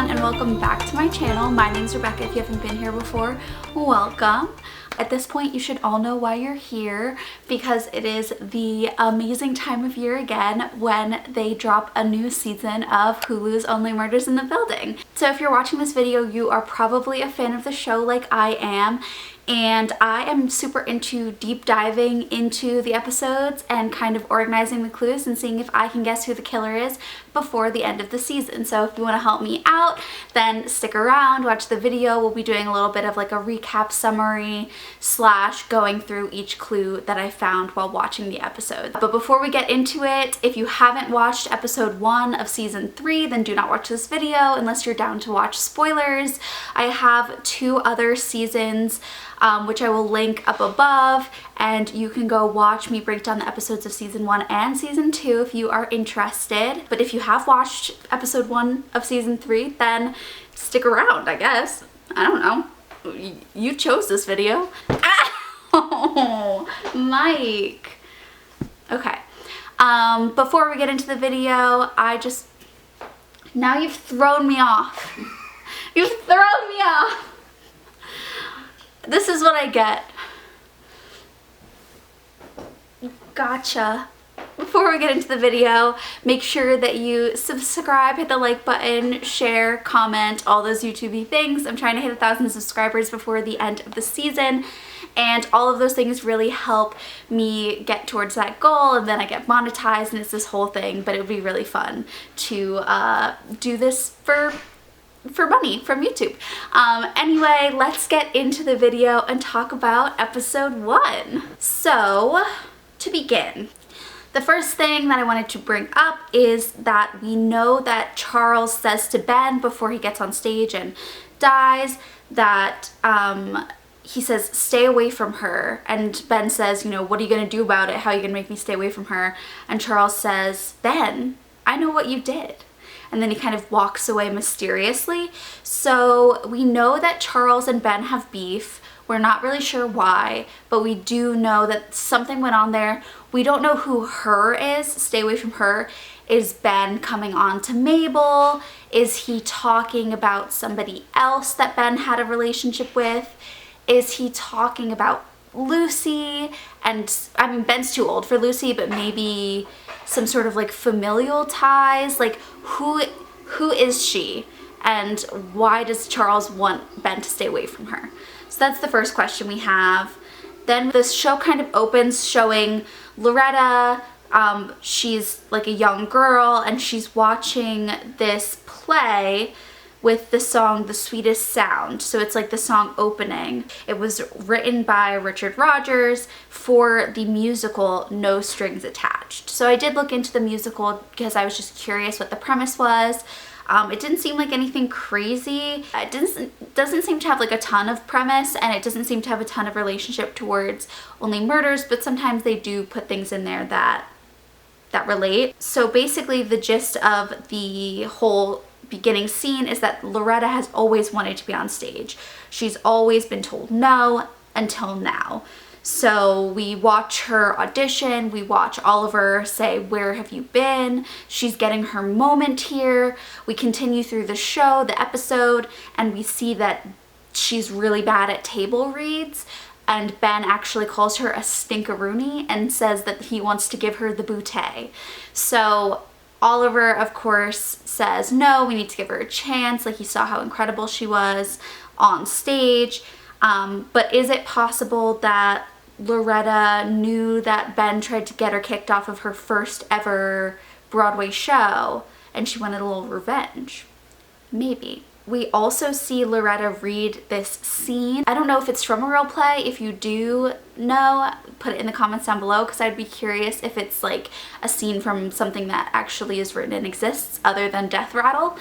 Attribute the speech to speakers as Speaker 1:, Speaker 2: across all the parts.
Speaker 1: everyone and welcome back to my channel. My name's Rebecca. If you haven't been here before, welcome. At this point you should all know why you're here, because it is the amazing time of year again when they drop a new season of Hulu's Only Murders in the Building. So if you're watching this video, you are probably a fan of the show like I am. And I am super into deep diving into the episodes and kind of organizing the clues and seeing if I can guess who the killer is before the end of the season. So if you want to help me out, then stick around, watch the video. We'll be doing a little bit of like a recap summary / going through each clue that I found while watching the episode. But before we get into it, if you haven't watched episode 1 of season 3, then do not watch this video unless you're down to watch spoilers. I have 2 other seasons which I will link up above, and you can go watch me break down the episodes of season 1 and season 2 if you are interested. But if you have watched episode 1 of season 3, then stick around, I guess. I don't know. You chose this video. Ow! Mike. Okay. Before we get into the video, now you've thrown me off. You've thrown me off. This is what I get. Gotcha. Before we get into the video, make sure that you subscribe, hit the like button, share, comment, all those YouTube-y things. I'm trying to hit 1,000 subscribers before the end of the season, and all of those things really help me get towards that goal, and then I get monetized and it's this whole thing. But it would be really fun to do this for money from YouTube. Anyway, let's get into the video and talk about episode 1. So, to begin, the first thing that I wanted to bring up is that we know that Charles says to Ben before he gets on stage and dies that he says, stay away from her. And Ben says, you know, what are you going to do about it? How are you going to make me stay away from her? And Charles says, Ben, I know what you did. And then he kind of walks away mysteriously. So we know that Charles and Ben have beef. We're not really sure why, but we do know that something went on there. We don't know who her is. Stay away from her. Is Ben coming on to Mabel? Is he talking about somebody else that Ben had a relationship with? Is he talking about Lucy? And I mean, Ben's too old for Lucy, but maybe some sort of like familial ties. Like who is she, and why does Charles want Ben to stay away from her? So that's the first question we have. Then this show kind of opens showing Loretta. She's like a young girl and she's watching this play with the song The Sweetest Sound. So it's like the song opening. It was written by Richard Rodgers for the musical No Strings Attached. So I did look into the musical because I was just curious what the premise was. It didn't seem like anything crazy. It doesn't seem to have like a ton of premise, and it doesn't seem to have a ton of relationship towards Only Murders, but sometimes they do put things in there that relate. So basically the gist of the whole beginning scene is that Loretta has always wanted to be on stage. She's always been told no until now. So we watch her audition, we watch Oliver say, where have you been? She's getting her moment here. We continue through the show, the episode, and we see that she's really bad at table reads, and Ben actually calls her a stinkeroonie and says that he wants to give her the bootay. So Oliver, of course, says, no, we need to give her a chance. Like, he saw how incredible she was on stage. But is it possible that Loretta knew that Ben tried to get her kicked off of her first ever Broadway show and she wanted a little revenge? Maybe. We also see Loretta read this scene. I don't know if it's from a real play. If you do know, put it in the comments down below, because I'd be curious if it's like a scene from something that actually is written and exists other than Death Rattle.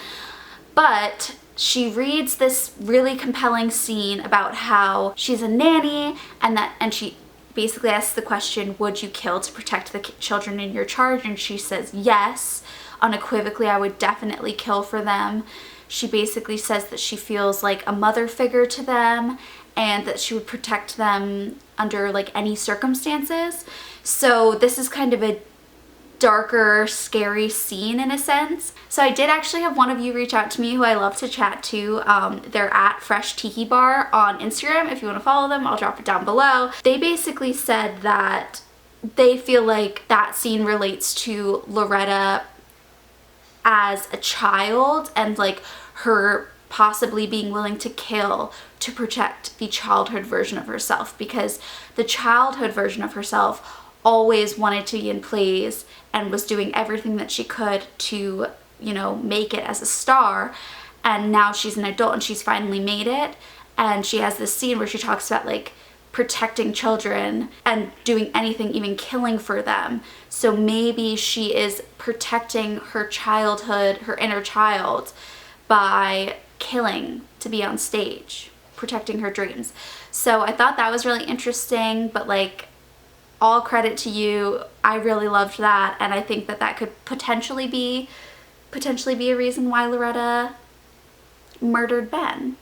Speaker 1: But she reads this really compelling scene about how she's a nanny, and she basically asks the question, would you kill to protect the children in your charge? And she says yes, unequivocally. I would definitely kill for them. She basically says that she feels like a mother figure to them and that she would protect them under like any circumstances. So this is kind of a darker, scary scene in a sense. So I did actually have one of you reach out to me who I love to chat to. They're at Fresh Tiki Bar on Instagram. If you want to follow them, I'll drop it down below. They basically said that they feel like that scene relates to Loretta as a child and like her possibly being willing to kill to protect the childhood version of herself, because the childhood version of herself always wanted to be in plays and was doing everything that she could to, you know, make it as a star. And now she's an adult and she's finally made it. And she has this scene where she talks about like protecting children and doing anything, even killing for them. So maybe she is protecting her childhood, her inner child, by killing to be on stage, protecting her dreams. So I thought that was really interesting, but like, all credit to you. I really loved that, and I think that that could potentially be a reason why Loretta murdered Ben.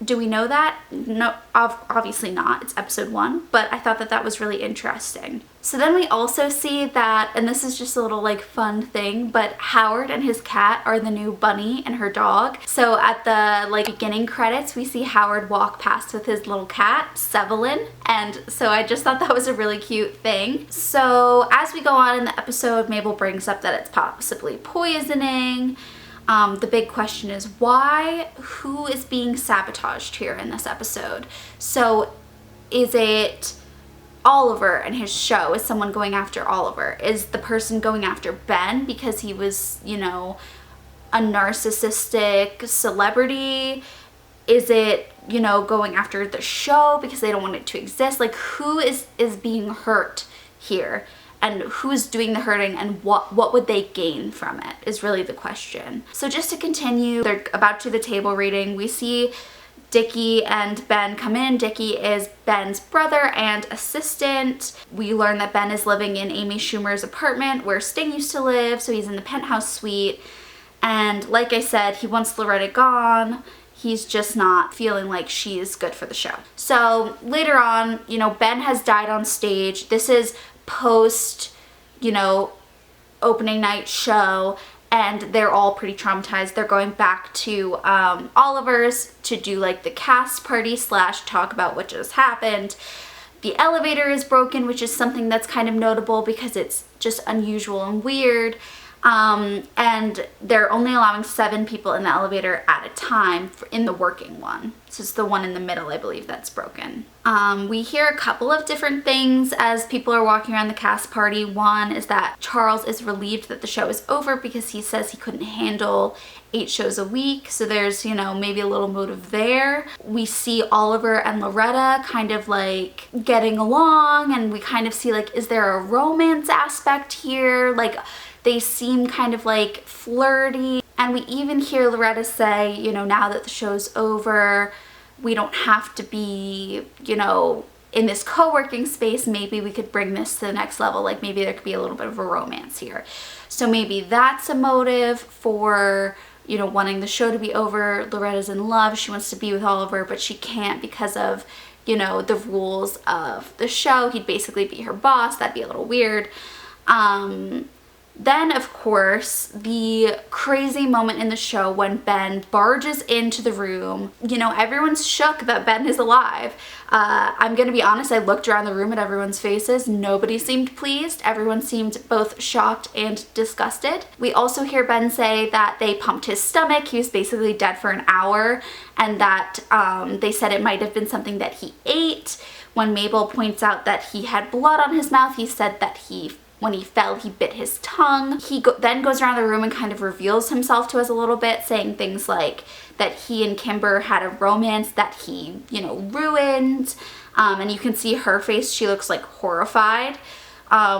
Speaker 1: Do we know that? No, obviously not. It's episode 1, but I thought that that was really interesting. So then we also see that, and this is just a little like fun thing, but Howard and his cat are the new bunny and her dog. So at the like beginning credits, we see Howard walk past with his little cat, Sevelin, and so I just thought that was a really cute thing. So as we go on in the episode, Mabel brings up that it's possibly poisoning. The big question is why? Who is being sabotaged here in this episode? So is it Oliver and his show? Is someone going after Oliver? Is the person going after Ben because he was, you know, a narcissistic celebrity? Is it, you know, going after the show because they don't want it to exist? Like, who is being hurt here? And who's doing the hurting, and what would they gain from it is really the question. So just to continue, they're about to the table reading. We see Dickie and Ben come in. Dickie is Ben's brother and assistant. We learn that Ben is living in Amy Schumer's apartment where Sting used to live, so he's in the penthouse suite. And like I said, he wants Loretta gone. He's just not feeling like she's good for the show. So later on, you know, Ben has died on stage. This is post, you know, opening night show, and they're all pretty traumatized. They're going back to Oliver's to do like the cast party / talk about what just happened. The elevator is broken, which is something that's kind of notable because it's just unusual and weird. And they're only allowing 7 people in the elevator at a time in the working one. So it's the one in the middle, I believe, that's broken. We hear a couple of different things as people are walking around the cast party. One is that Charles is relieved that the show is over because he says he couldn't handle 8 shows a week. So there's, you know, maybe a little motive there. We see Oliver and Loretta kind of like getting along, and we kind of see like, is there a romance aspect here? Like, they seem kind of like flirty. And we even hear Loretta say, you know, now that the show's over, we don't have to be, you know, in this co-working space. Maybe we could bring this to the next level. Like maybe there could be a little bit of a romance here. So maybe that's a motive for, you know, wanting the show to be over. Loretta's in love. She wants to be with Oliver, but she can't because of, you know, the rules of the show. He'd basically be her boss. That'd be a little weird. Then, of course, the crazy moment in the show when Ben barges into the room. You know, everyone's shook that Ben is alive. I'm gonna be honest, I looked around the room at everyone's faces. Nobody seemed pleased. Everyone seemed both shocked and disgusted. We also hear Ben say that they pumped his stomach. He was basically dead for an hour, and that they said it might have been something that he ate. When Mabel points out that he had blood on his mouth, he said that when he fell, he bit his tongue. He then goes around the room and kind of reveals himself to us a little bit, saying things like that he and Kimber had a romance that he, you know, ruined. And you can see her face. She looks like horrified.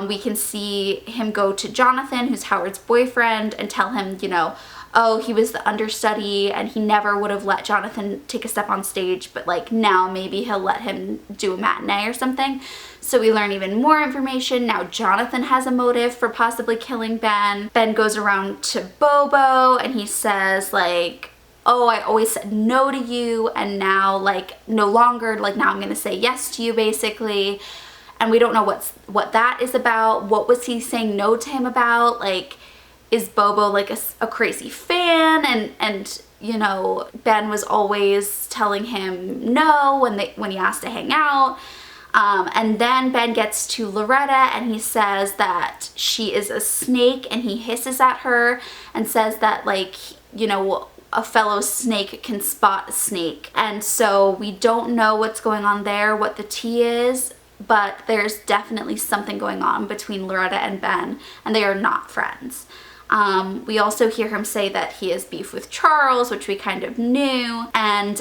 Speaker 1: We can see him go to Jonathan, who's Howard's boyfriend, and tell him, you know, oh, he was the understudy and he never would have let Jonathan take a step on stage, but like now maybe he'll let him do a matinee or something. So we learn even more information. Now Jonathan has a motive for possibly killing Ben. Ben goes around to Bobo and he says like, oh, I always said no to you, and now like no longer, like now I'm gonna say yes to you basically. and we don't know what that is about. What was he saying no to him about? Like, is Bobo like a crazy fan? And you know, Ben was always telling him no when he asked to hang out. And then Ben gets to Loretta and he says that she is a snake, and he hisses at her and says that, like, you know, a fellow snake can spot a snake. And so we don't know what's going on there, what the tea is, but there's definitely something going on between Loretta and Ben, and they are not friends. We also hear him say that he has beef with Charles, which we kind of knew, and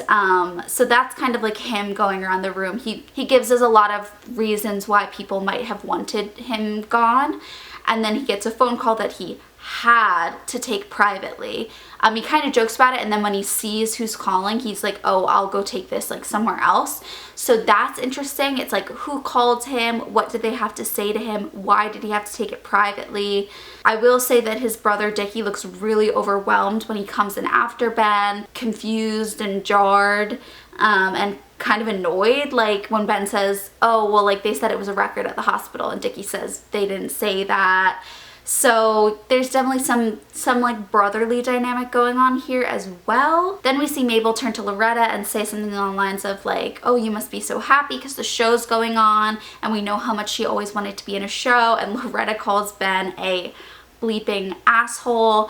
Speaker 1: so that's kind of like him going around the room. He gives us a lot of reasons why people might have wanted him gone, and then he gets a phone call that he had to take privately. He kind of jokes about it, and then when he sees who's calling, he's like, oh, I'll go take this like somewhere else. So that's interesting. It's like, who called him? What did they have to say to him? Why did he have to take it privately? I will say that his brother Dickie looks really overwhelmed when he comes in after Ben, confused and jarred, and kind of annoyed, like when Ben says, oh, well, like they said it was a record at the hospital, and Dickie says they didn't say that. So there's definitely some like brotherly dynamic going on here as well. Then we see Mabel turn to Loretta and say something along the lines of like, oh, you must be so happy because the show's going on, and we know how much she always wanted to be in a show. And Loretta calls Ben a bleeping asshole.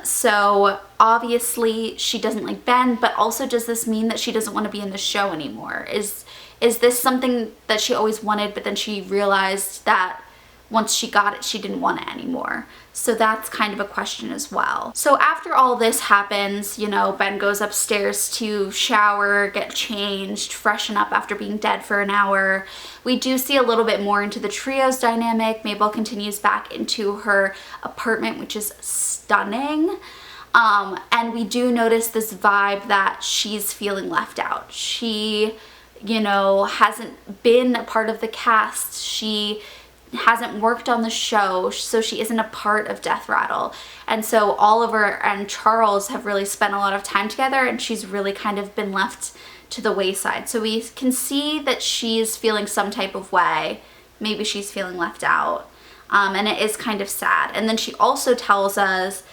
Speaker 1: So obviously she doesn't like Ben, but also does this mean that she doesn't want to be in the show anymore? Is this something that she always wanted, but then she realized that once she got it, she didn't want it anymore? So that's kind of a question as well. So after all this happens, you know, Ben goes upstairs to shower, get changed, freshen up after being dead for an hour. We do see a little bit more into the trio's dynamic. Mabel continues back into her apartment, which is stunning. And we do notice this vibe that she's feeling left out. She, you know, hasn't been a part of the cast. She hasn't worked on the show, so she isn't a part of Death Rattle. And so Oliver and Charles have really spent a lot of time together, and she's really kind of been left to the wayside. So we can see that she's feeling some type of way. Maybe she's feeling left out. And it is kind of sad. And then she also tells us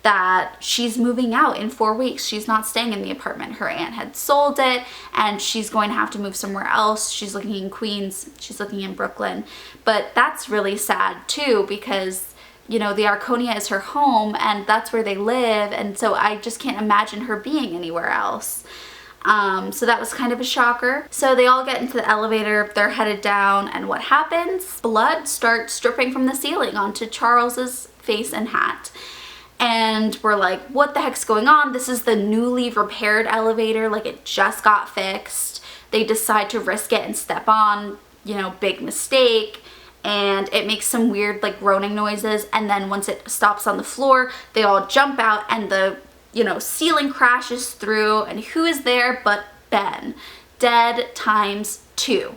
Speaker 1: that she's moving out in 4 weeks. She's not staying in the apartment. Her aunt had sold it, and she's going to have to move somewhere else. She's looking in Queens, she's looking in Brooklyn. But that's really sad too, because, you know, the Arconia is her home, and that's where they live, and so I just can't imagine her being anywhere else. So that was kind of a shocker. So they all get into the elevator, they're headed down, and what happens? Blood starts dripping from the ceiling onto Charles's face and hat. And we're like, what the heck's going on? This is the newly repaired elevator, like it just got fixed. They decide to risk it and step on, you know, big mistake. And it makes some weird like groaning noises. And then once it stops on the floor, they all jump out, and the, you know, ceiling crashes through. And who is there but Ben? Dead ×2.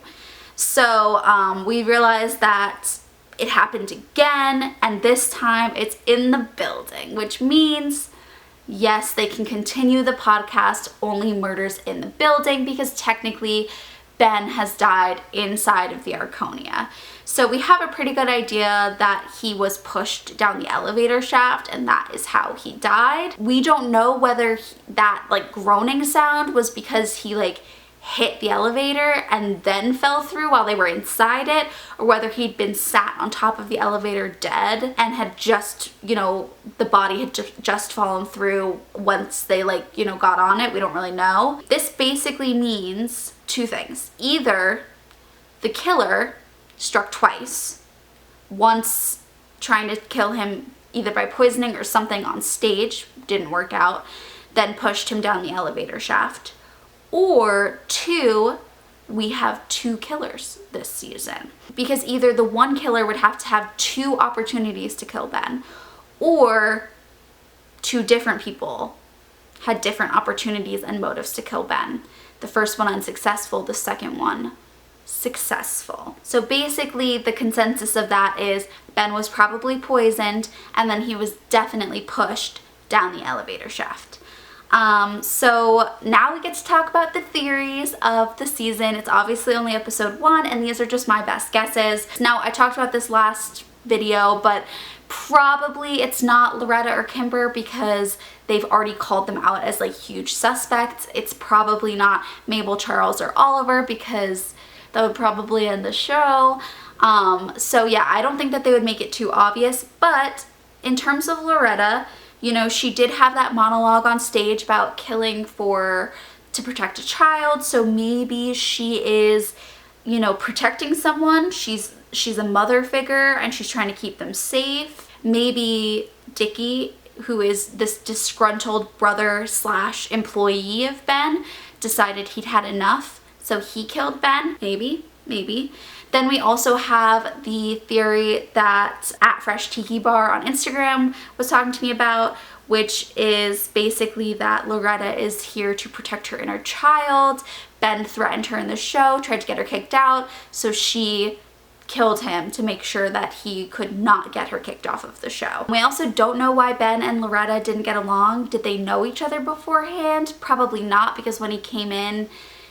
Speaker 1: So we realize that it happened again, and this time it's in the building, which means, yes, they can continue the podcast Only Murders in the Building, because technically Ben has died inside of the Arconia. So we have a pretty good idea that he was pushed down the elevator shaft, and that is how he died. We don't know whether that like groaning sound was because he like hit the elevator and then fell through while they were inside it, or whether he'd been sat on top of the elevator dead and had just, you know, the body had just fallen through once they like, you know, got on it. We don't really know. This basically means two things. Either the killer struck twice, once trying to kill him either by poisoning or something on stage, didn't work out, then pushed him down the elevator shaft. Or two, we have two killers this season, because either the one killer would have to have two opportunities to kill Ben, or two different people had different opportunities and motives to kill Ben. The first one unsuccessful, the second one successful. So basically the consensus of that is Ben was probably poisoned, and then he was definitely pushed down the elevator shaft. So now we get to talk about the theories of the season. It's obviously only episode 1, and these are just my best guesses. Now, I talked about this last video, but probably it's not Loretta or Kimber because they've already called them out as like huge suspects. It's probably not Mabel, Charles, or Oliver because that would probably end the show. So yeah, I don't think that they would make it too obvious, but in terms of Loretta, you know, she did have that monologue on stage about killing to protect a child, so maybe she is, you know, protecting someone. She's a mother figure and she's trying to keep them safe. Maybe Dickie, who is this disgruntled brother / employee of Ben, decided he'd had enough, so he killed Ben. Maybe. Then we also have the theory that @FreshTikiBar on Instagram was talking to me about, which is basically that Loretta is here to protect her inner child. Ben threatened her in the show, tried to get her kicked out, so she killed him to make sure that he could not get her kicked off of the show. We also don't know why Ben and Loretta didn't get along. Did they know each other beforehand? Probably not, because when he came in,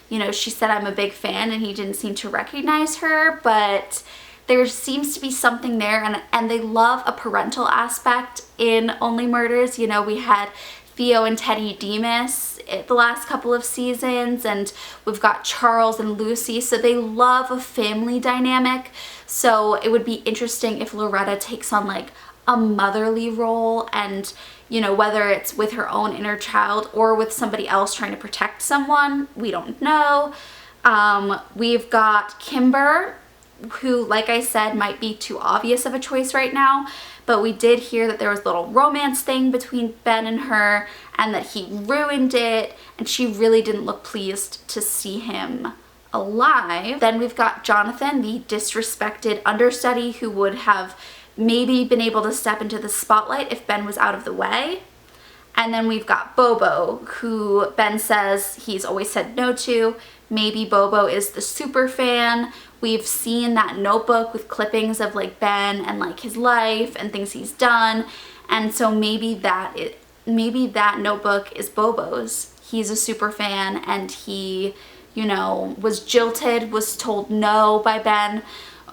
Speaker 1: you know, she said, "I'm a big fan," and he didn't seem to recognize her, but there seems to be something there, and they love a parental aspect in Only Murders. You know, we had Theo and Teddy Demas the last couple of seasons, and we've got Charles and Lucy, so they love a family dynamic. So it would be interesting if Loretta takes on like a motherly role, and you know, whether it's with her own inner child or with somebody else trying to protect someone, we don't know. We've got Kimber, who, like I said, might be too obvious of a choice right now, but we did hear that there was a little romance thing between Ben and her and that he ruined it, and she really didn't look pleased to see him alive. Then we've got Jonathan, the disrespected understudy who would have maybe been able to step into the spotlight if Ben was out of the way. And then we've got Bobo, who Ben says he's always said no to. Maybe Bobo is the super fan. We've seen that notebook with clippings of like Ben and like his life and things he's done, and so maybe that notebook is Bobo's. He's a super fan and he, you know, was jilted, was told no by Ben.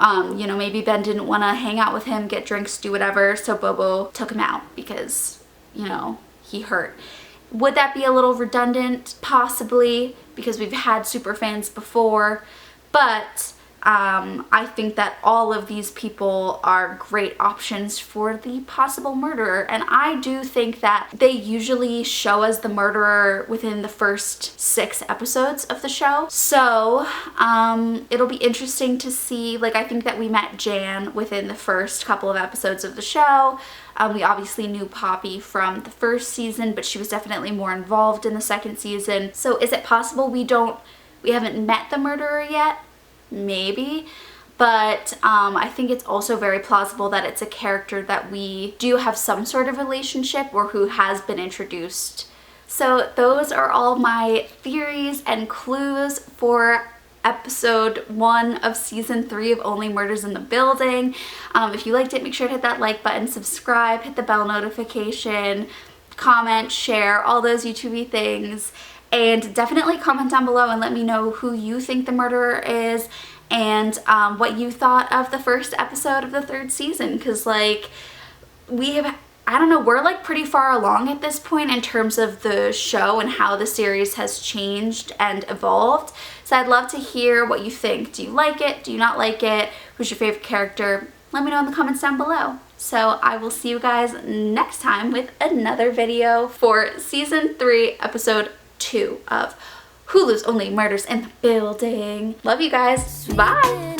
Speaker 1: You know, maybe Ben didn't want to hang out with him, get drinks, do whatever, so Bobo took him out because, you know, he hurt. Would that be a little redundant? Possibly, because we've had super fans before, but I think that all of these people are great options for the possible murderer, and I do think that they usually show us the murderer within the first 6 episodes of the show. So it'll be interesting to see. Like, I think that we met Jan within the first couple of episodes of the show. We obviously knew Poppy from the first season, but she was definitely more involved in the second season. So is it possible we haven't met the murderer yet? Maybe, but I think it's also very plausible that it's a character that we do have some sort of relationship or who has been introduced. So those are all my theories and clues for episode 1 of season 3 of Only Murders in the Building. If you liked it, make sure to hit that like button, subscribe, hit the bell notification, comment, share, all those YouTube-y things. And definitely comment down below and let me know who you think the murderer is and what you thought of the first episode of the 3rd season. Because, like, I don't know, we're like pretty far along at this point in terms of the show and how the series has changed and evolved. So I'd love to hear what you think. Do you like it? Do you not like it? Who's your favorite character? Let me know in the comments down below. So I will see you guys next time with another video for season 3, episode 2 of Hulu's Only Murders in the Building. Love you guys. Bye.